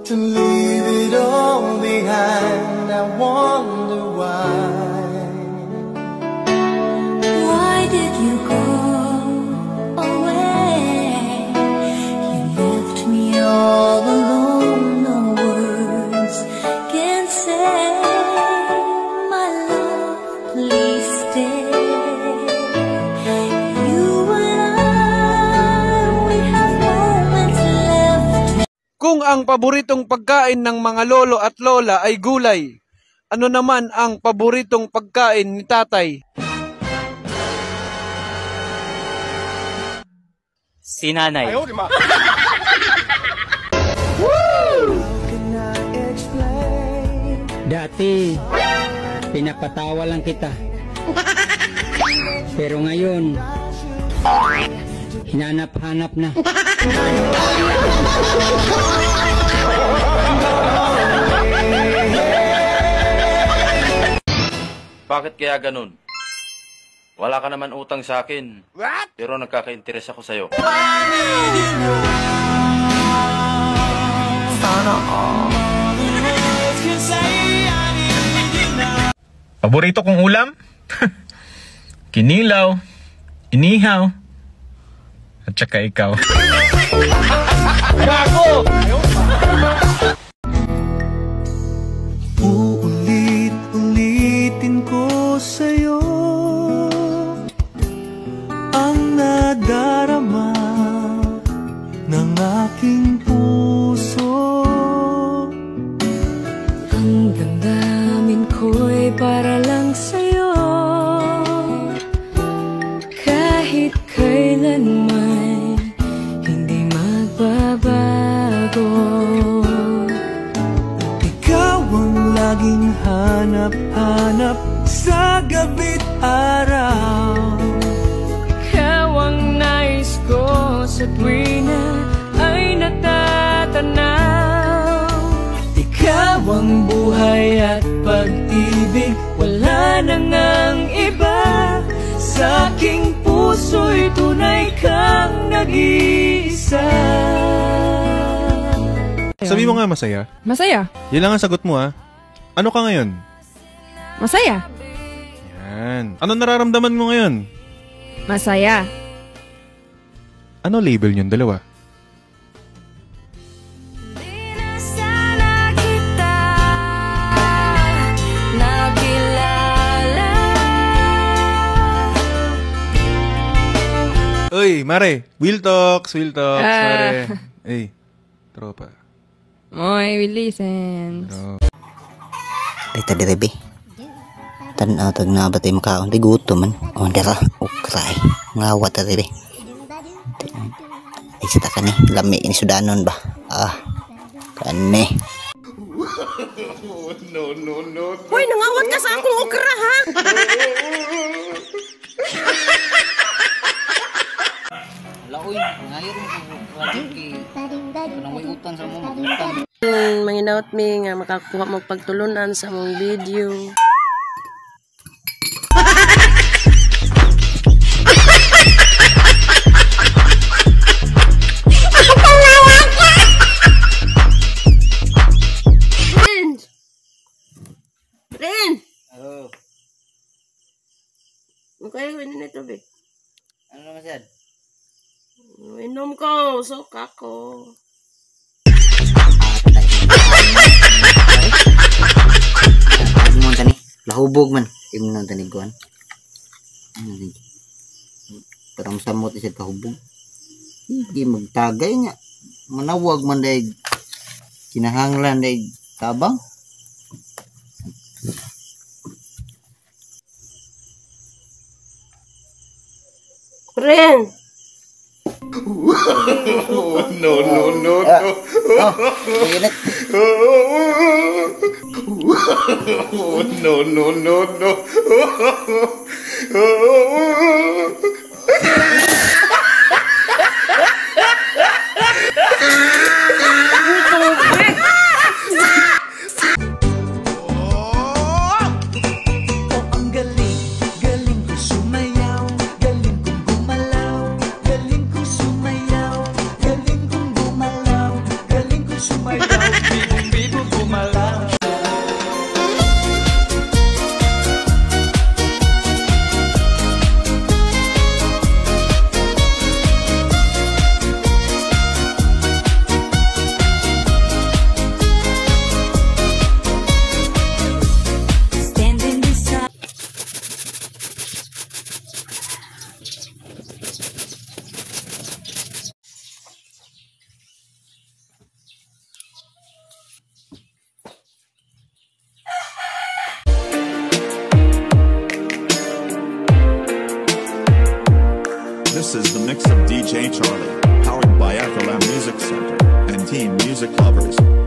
to leave it all behind. I wonder why. Why did you go away? You left me all alone. No words can say. My love, please stay. Kung ang paboritong pagkain ng mga lolo at lola ay gulay, ano naman ang paboritong pagkain ni tatay? Si nanay. Dati, pinapatawa lang kita. Pero ngayon, hinanap-hanap na. Bakit kaya ganun? Wala ka naman utang sa akin. What? Pero nagkaka-interes ako sa'yo. Paborito kong ulam? Kinilaw, inihaw, at saka ikaw. Uulit-ulitin ko sa'yo ang nadarama ng aking puso. Ang damdamin ko'y para lang sa'yo. Kahit kailanman hindi magbabago. Ikaw ang laging hanap-hanap sa gabi't araw. Ikaw ang nais ko sa tuwina ay natatanaw. Ikaw ang buhay at pag-ibig, wala nang ang iba. Sa aking puso'y tunay kang nag-iisa. Sabi mo nga masaya. Masaya. Yan lang ang sagot mo ha. Ano ka ngayon? Masaya. Yan. Ano nararamdaman mo ngayon? Masaya. Ano label yun, dalawa? Sana kita nakilala. Uy, Mare. Will talks, Mare. Hey, tropa. Moy, we listen. Ay, tadi rebe. Tanaw tag na batay makaon di gutom man. O dira, ukray. Ngawat tadi rebe. Ay sita kani, lami ini sudanon ba. Ah. Kani. No. Hoy, nangawat ka sa akong okra ha. Laoy, ngayon mo radyo kanang may utang sa mo magutang. Manginaot mi nga makakuha mo pagtulunan sa mong video. Ren! Oh. Okay, winin ito, be. Ano naman siya? Inom ko, suka ko. Mo tani, lahubog man. Imnon tani kuan. Parang samot isa kahubog. Hindi magtagay nga. Manawag man day kinahanglan day tabang. Ren! No. This is the mix of DJ Charlie, powered by FLM Music Center and Team Music Lovers.